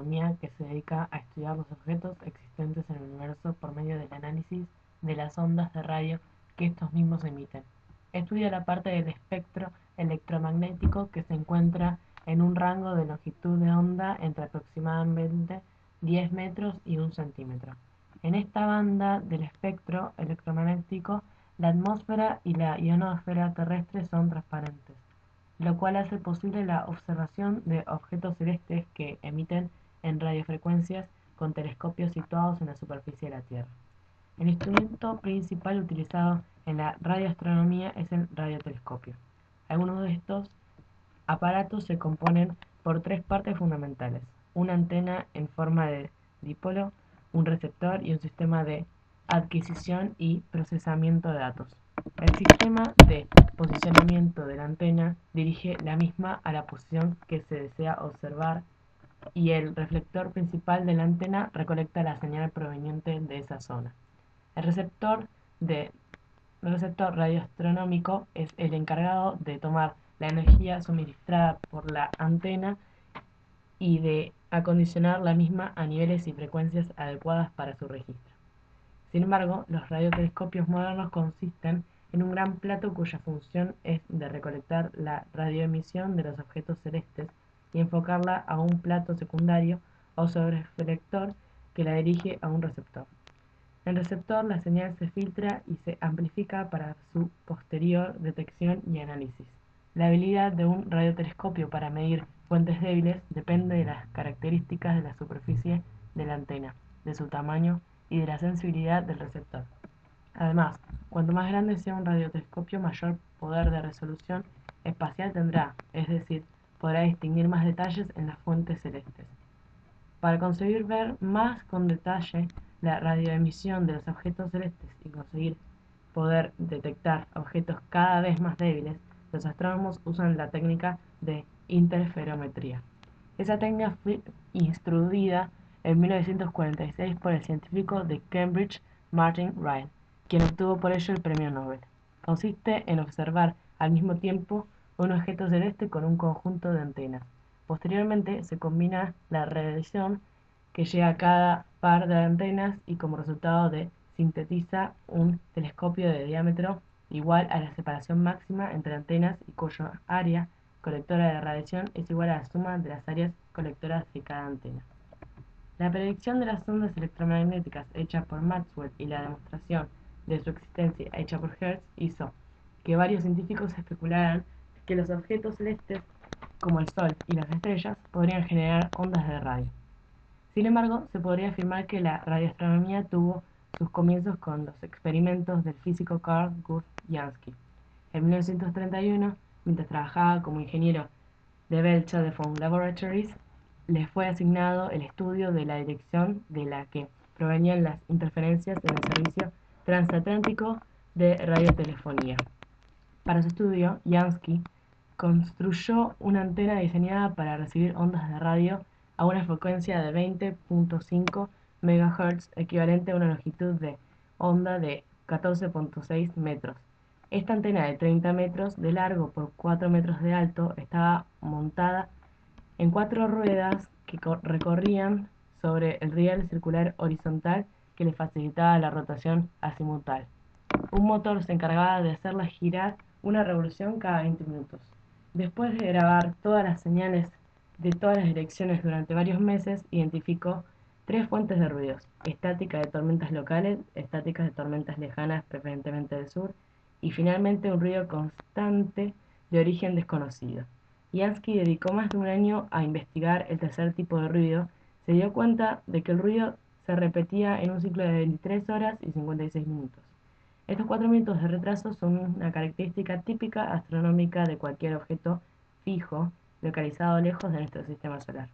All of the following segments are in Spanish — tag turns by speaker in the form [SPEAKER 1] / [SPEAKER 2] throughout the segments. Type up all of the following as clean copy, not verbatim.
[SPEAKER 1] radioastronomía que se dedica a estudiar los objetos existentes en el universo por medio del análisis de las ondas de radio que estos mismos emiten. Estudia la parte del espectro electromagnético que se encuentra en un rango de longitud de onda entre aproximadamente 10 metros y 1 centímetro. En esta banda del espectro electromagnético, la atmósfera y la ionosfera terrestre son transparentes, lo cual hace posible la observación de objetos celestes que emiten en radiofrecuencias con telescopios situados en la superficie de la Tierra. El instrumento principal utilizado en la radioastronomía es el radiotelescopio. Algunos de estos aparatos se componen por tres partes fundamentales: una antena en forma de dipolo, un receptor y un sistema de adquisición y procesamiento de datos. El sistema de posicionamiento de la antena dirige la misma a la posición que se desea observar, y el reflector principal de la antena recolecta la señal proveniente de esa zona. El receptor radioastronómico es el encargado de tomar la energía suministrada por la antena y de acondicionar la misma a niveles y frecuencias adecuadas para su registro. Sin embargo, los radiotelescopios modernos consisten en un gran plato cuya función es de recolectar la radioemisión de los objetos celestes y enfocarla a un plato secundario o sobrereflector que la dirige a un receptor. En el receptor, la señal se filtra y se amplifica para su posterior detección y análisis. La habilidad de un radiotelescopio para medir fuentes débiles depende de las características de la superficie de la antena, de su tamaño y de la sensibilidad del receptor. Además, cuanto más grande sea un radiotelescopio, mayor poder de resolución espacial tendrá, es decir, podrá distinguir más detalles en las fuentes celestes. Para conseguir ver más con detalle la radioemisión de los objetos celestes y conseguir poder detectar objetos cada vez más débiles, los astrónomos usan la técnica de interferometría. Esa técnica fue introducida en 1946 por el científico de Cambridge Martin Ryle, quien obtuvo por ello el premio Nobel. Consiste en observar al mismo tiempo un objeto celeste con un conjunto de antenas. Posteriormente se combina la radiación que llega a cada par de antenas y como resultado sintetiza un telescopio de diámetro igual a la separación máxima entre antenas y cuya área colectora de radiación es igual a la suma de las áreas colectoras de cada antena. La predicción de las ondas electromagnéticas hecha por Maxwell y la demostración de su existencia hecha por Hertz hizo que varios científicos especularan que los objetos celestes, como el Sol y las estrellas, podrían generar ondas de radio. Sin embargo, se podría afirmar que la radioastronomía tuvo sus comienzos con los experimentos del físico Carl Gustav Jansky. En 1931, mientras trabajaba como ingeniero de Bell Telephone Laboratories, le fue asignado el estudio de la dirección de la que provenían las interferencias en el servicio transatlántico de radiotelefonía. Para su estudio, Jansky construyó una antena diseñada para recibir ondas de radio a una frecuencia de 20.5 MHz, equivalente a una longitud de onda de 14.6 metros. Esta antena de 30 metros de largo por 4 metros de alto estaba montada en 4 ruedas que recorrían sobre el riel circular horizontal que le facilitaba la rotación azimutal. Un motor se encargaba de hacerla girar una revolución cada 20 minutos. Después de grabar todas las señales de todas las direcciones durante varios meses, identificó 3 fuentes de ruidos: estática de tormentas locales, estáticas de tormentas lejanas, preferentemente del sur, y finalmente un ruido constante de origen desconocido. Jansky dedicó más de un año a investigar el tercer tipo de ruido. Se dio cuenta de que el ruido se repetía en un ciclo de 23 horas y 56 minutos. Estos 4 minutos de retraso son una característica típica astronómica de cualquier objeto fijo localizado lejos de nuestro sistema solar.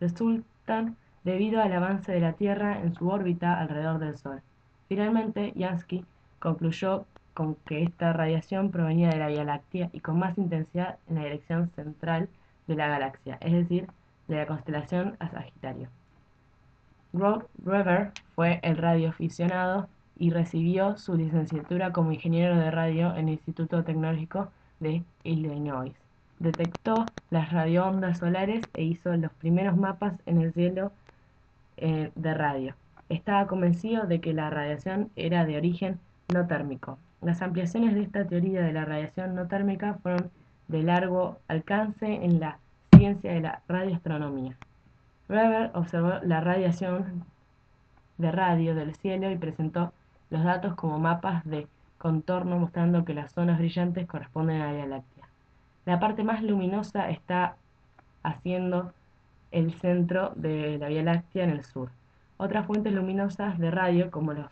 [SPEAKER 1] Resultan debido al avance de la Tierra en su órbita alrededor del Sol. Finalmente, Jansky concluyó con que esta radiación provenía de la Vía Láctea y con más intensidad en la dirección central de la galaxia, es decir, de la constelación Sagitario. Rod Drever fue el radioaficionado y recibió su licenciatura como ingeniero de radio en el Instituto Tecnológico de Illinois. detectó las radioondas solares e hizo los primeros mapas en el cielo de radio. Estaba convencido de que la radiación era de origen no térmico. Las ampliaciones de esta teoría de la radiación no térmica fueron de largo alcance en la ciencia de la radioastronomía. Weber observó la radiación de radio del cielo y presentó los datos como mapas de contorno mostrando que las zonas brillantes corresponden a la Vía Láctea. La parte más luminosa está haciendo el centro de la Vía Láctea en el sur. Otras fuentes luminosas de radio, como los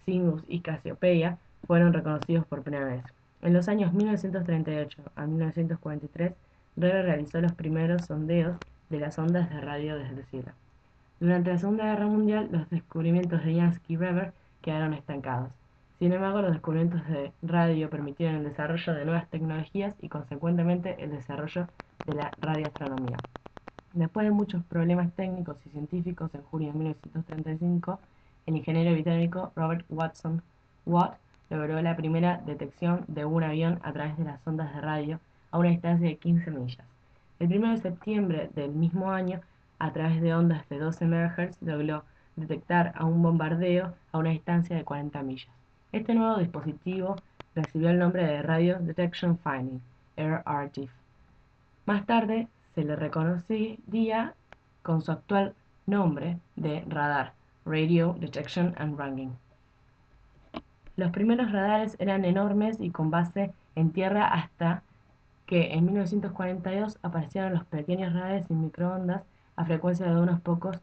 [SPEAKER 1] Cygnus y Cassiopeia, fueron reconocidos por primera vez. En los años 1938 a 1943, Weber realizó los primeros sondeos de las ondas de radio desde el cielo. Durante la Segunda Guerra Mundial, los descubrimientos de Jansky y Weber quedaron estancados. Sin embargo, los descubrimientos de radio permitieron el desarrollo de nuevas tecnologías y, consecuentemente, el desarrollo de la radioastronomía. Después de muchos problemas técnicos y científicos, en junio de 1935, el ingeniero británico Robert Watson Watt logró la primera detección de un avión a través de las ondas de radio a una distancia de 15 millas. El 1 de septiembre del mismo año, a través de ondas de 12 MHz, logró detectar a un bombardeo a una distancia de 40 millas. Este nuevo dispositivo recibió el nombre de Radio Detection Finding, RRDIF. Más tarde se le reconocería con su actual nombre de radar, Radio Detection and Ranging. Los primeros radares eran enormes y con base en tierra hasta que en 1942 aparecieron los pequeños radares sin microondas a frecuencia de unos pocos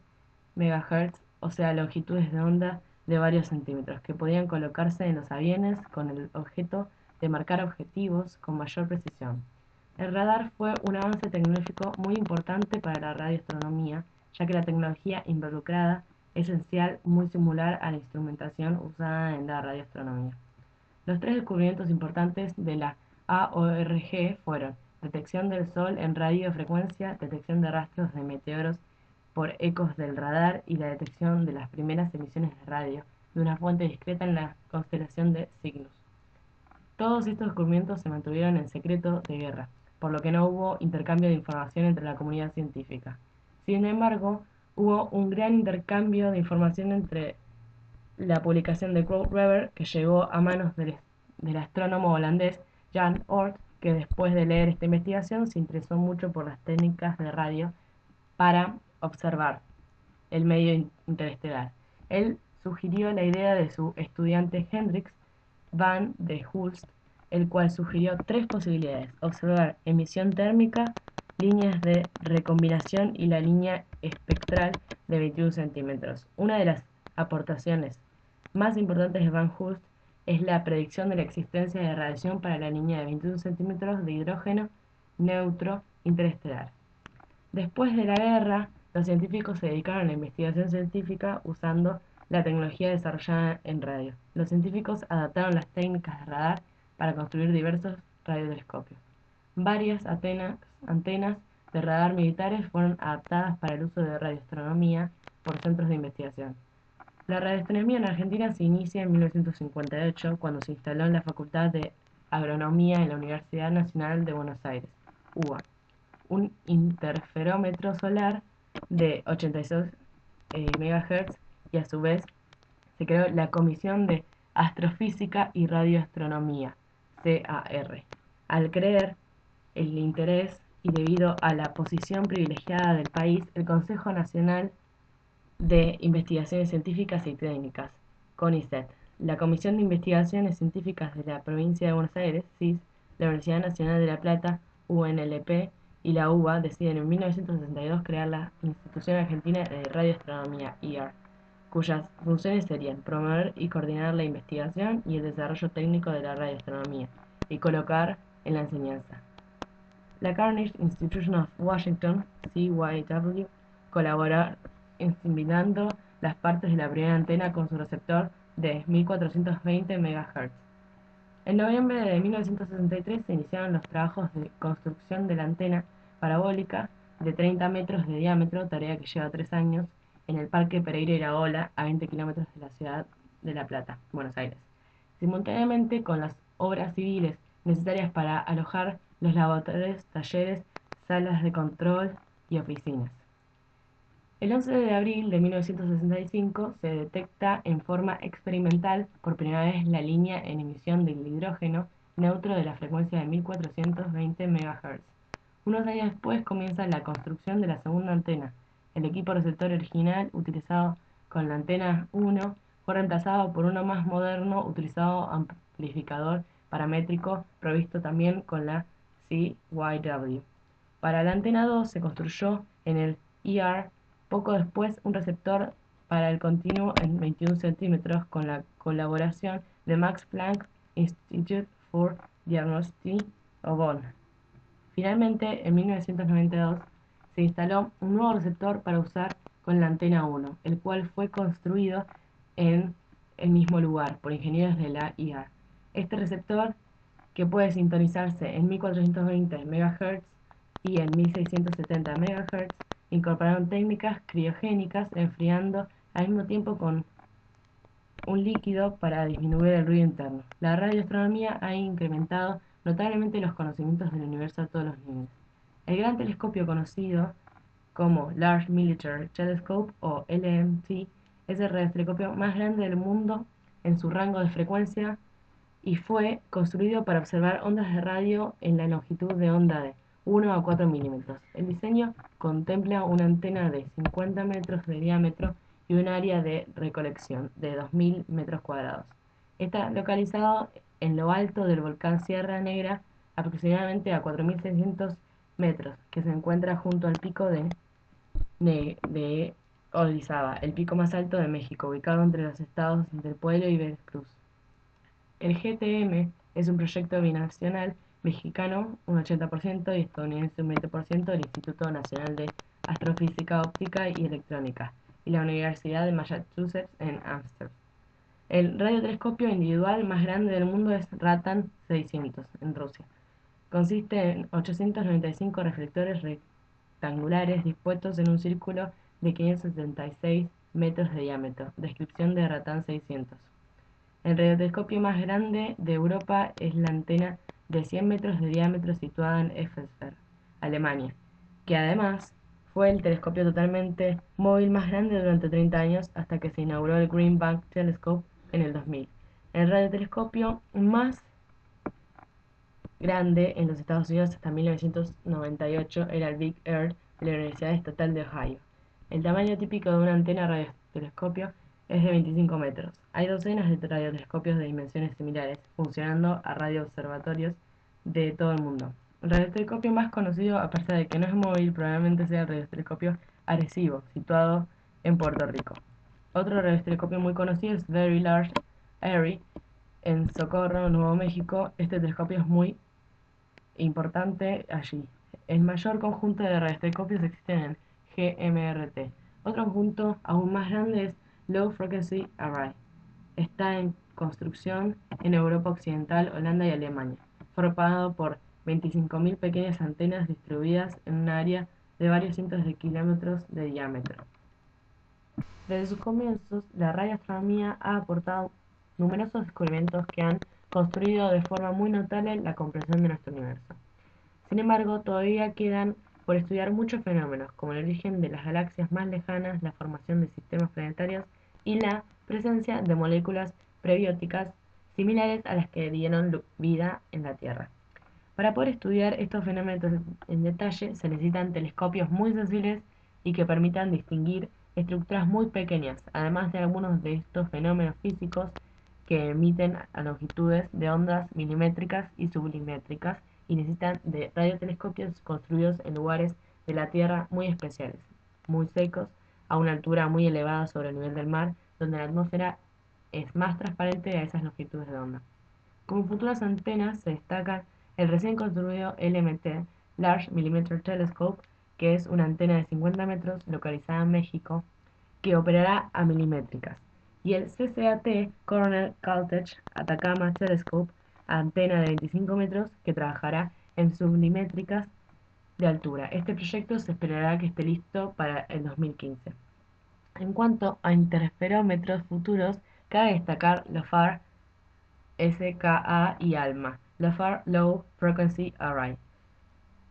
[SPEAKER 1] megahertz, o sea, longitudes de onda de varios centímetros, que podían colocarse en los aviones con el objeto de marcar objetivos con mayor precisión. El radar fue un avance tecnológico muy importante para la radioastronomía, ya que la tecnología involucrada es esencial muy similar a la instrumentación usada en la radioastronomía. Los tres descubrimientos importantes de la AORG fueron detección del Sol en radiofrecuencia, detección de rastros de meteoros por ecos del radar y la detección de las primeras emisiones de radio de una fuente discreta en la constelación de Cygnus. Todos estos descubrimientos se mantuvieron en secreto de guerra, por lo que no hubo intercambio de información entre la comunidad científica. Sin embargo, hubo un gran intercambio de información entre la publicación de Quote Weber, que llegó a manos del astrónomo holandés Jan Oort, que después de leer esta investigación se interesó mucho por las técnicas de radio para observar el medio interestelar. Él sugirió la idea de su estudiante Hendrix van der Hulst, el cual sugirió tres posibilidades: observar emisión térmica, líneas de recombinación y la línea espectral de 21 centímetros. Una de las aportaciones más importantes de Van Hulst es la predicción de la existencia de radiación para la línea de 21 centímetros de hidrógeno neutro interestelar. Después de la guerra, los científicos se dedicaron a la investigación científica usando la tecnología desarrollada en radio. Los científicos adaptaron las técnicas de radar para construir diversos radiotelescopios. Varias antenas de radar militares fueron adaptadas para el uso de radioastronomía por centros de investigación. La radioastronomía en Argentina se inicia en 1958, cuando se instaló en la Facultad de Agronomía en la Universidad Nacional de Buenos Aires, UBA, un interferómetro solar de 86 MHz, y a su vez se creó la Comisión de Astrofísica y Radioastronomía, CAR. Al creer el interés y debido a la posición privilegiada del país, el Consejo Nacional de Investigaciones Científicas y Técnicas, CONICET, la Comisión de Investigaciones Científicas de la Provincia de Buenos Aires, CIS, la Universidad Nacional de La Plata, UNLP, y la UBA deciden en 1962 crear la Institución Argentina de Radioastronomía, IAR, cuyas funciones serían promover y coordinar la investigación y el desarrollo técnico de la radioastronomía, y colocar en la enseñanza. La Carnegie Institution of Washington, CYW, colaboró invitando las partes de la primera antena con su receptor de 1420 MHz. En noviembre de 1963 se iniciaron los trabajos de construcción de la antena parabólica de 30 metros de diámetro, tarea que lleva 3 años, en el Parque Pereira Iraola, a 20 kilómetros de la ciudad de La Plata, Buenos Aires. Simultáneamente con las obras civiles necesarias para alojar los laboratorios, talleres, salas de control y oficinas. El 11 de abril de 1965 se detecta en forma experimental por primera vez la línea en emisión del hidrógeno neutro de la frecuencia de 1420 MHz. Unos años después comienza la construcción de la segunda antena. El equipo receptor original, utilizado con la antena 1, fue reemplazado por uno más moderno utilizado amplificador paramétrico provisto también con la CYW. Para la antena 2 se construyó en el IR poco después un receptor para el continuo en 21 centímetros con la colaboración de Max Planck Institute for Diagnostic of Bonn. Finalmente, en 1992, se instaló un nuevo receptor para usar con la antena 1, el cual fue construido en el mismo lugar por ingenieros de la IA. Este receptor, que puede sintonizarse en 1420 MHz y en 1670 MHz, incorporaron técnicas criogénicas enfriando al mismo tiempo con un líquido para disminuir el ruido interno. La radioastronomía ha incrementado notablemente los conocimientos del universo a todos los niveles. El gran telescopio conocido como Large Military Telescope o LMT es el radiotelescopio más grande del mundo en su rango de frecuencia y fue construido para observar ondas de radio en la longitud de onda de 1 a 4 milímetros. El diseño contempla una antena de 50 metros de diámetro y un área de recolección de 2000 metros cuadrados. Está localizado en lo alto del volcán Sierra Negra, aproximadamente a 4600 metros, que se encuentra junto al pico de Orizaba, el pico más alto de México, ubicado entre los estados del Pueblo y Veracruz. El GTM es un proyecto binacional mexicano, un 80%, y estadounidense, un 20%, del Instituto Nacional de Astrofísica Óptica y Electrónica y la Universidad de Massachusetts en Ámsterdam. El radiotelescopio individual más grande del mundo es Ratan 600 en Rusia. Consiste en 895 reflectores rectangulares dispuestos en un círculo de 576 metros de diámetro. Descripción de Ratan 600. El radiotelescopio más grande de Europa es la antena de 100 metros de diámetro situada en Effensberg, Alemania, que además fue el telescopio totalmente móvil más grande durante 30 años hasta que se inauguró el Green Bank Telescope en el 2000. El radiotelescopio más grande en los Estados Unidos hasta 1998 era el Big Earth de la Universidad Estatal de Ohio. El tamaño típico de una antena radiotelescopio es de 25 metros. Hay docenas de radiotelescopios de dimensiones similares, funcionando a radioobservatorios de todo el mundo. El radiotelescopio más conocido, a pesar de que no es móvil, probablemente sea el radiotelescopio Arecibo, situado en Puerto Rico. Otro radiotelescopio muy conocido es Very Large Array, en Socorro, Nuevo México. Este telescopio es muy importante allí. El mayor conjunto de radiotelescopios existe en el GMRT. Otro conjunto aún más grande es Low Frequency Array. Está en construcción en Europa Occidental, Holanda y Alemania, formado por 25.000 pequeñas antenas distribuidas en un área de varios cientos de kilómetros de diámetro. Desde sus comienzos, la radioastronomía ha aportado numerosos descubrimientos que han construido de forma muy notable la comprensión de nuestro universo. Sin embargo, todavía quedan por estudiar muchos fenómenos, como el origen de las galaxias más lejanas, la formación de sistemas planetarios y la presencia de moléculas prebióticas similares a las que dieron vida en la Tierra. Para poder estudiar estos fenómenos en detalle, se necesitan telescopios muy sensibles y que permitan distinguir estructuras muy pequeñas, además de algunos de estos fenómenos físicos que emiten a longitudes de ondas milimétricas y sublimétricas y necesitan de radiotelescopios construidos en lugares de la Tierra muy especiales, muy secos, a una altura muy elevada sobre el nivel del mar, donde la atmósfera es más transparente a esas longitudes de onda. Como futuras antenas se destacan el recién construido LMT, Large Millimeter Telescope, que es una antena de 50 metros localizada en México, que operará a milimétricas, y el CCAT Cornell Caltech Atacama Telescope, antena de 25 metros, que trabajará en sublimétricas de altura. Este proyecto se esperará que esté listo para el 2015. En cuanto a interferómetros futuros, cabe destacar los FAR, SKA y ALMA. LaFar Low Frequency Array.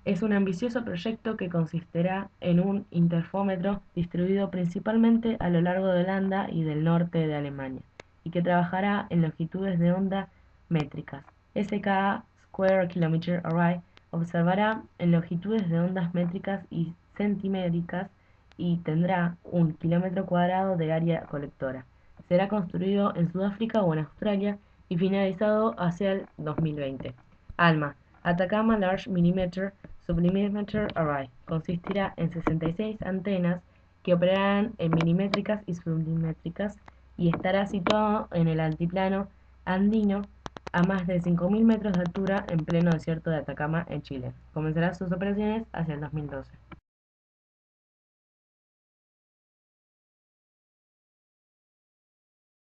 [SPEAKER 1] Es un ambicioso proyecto que consistirá en un interferómetro distribuido principalmente a lo largo de Holanda y del norte de Alemania, y que trabajará en longitudes de onda métricas. SKA Square Kilometer Array observará en longitudes de ondas métricas y centimétricas y tendrá un kilómetro cuadrado de área colectora. Será construido en Sudáfrica o en Australia y finalizado hacia el 2020. ALMA, Atacama Large Millimeter Sublimeter Array, consistirá en 66 antenas que operarán en milimétricas y sublimétricas y estará situado en el altiplano andino a más de 5.000 metros de altura en pleno desierto de Atacama, en Chile. Comenzará sus operaciones hacia el 2012.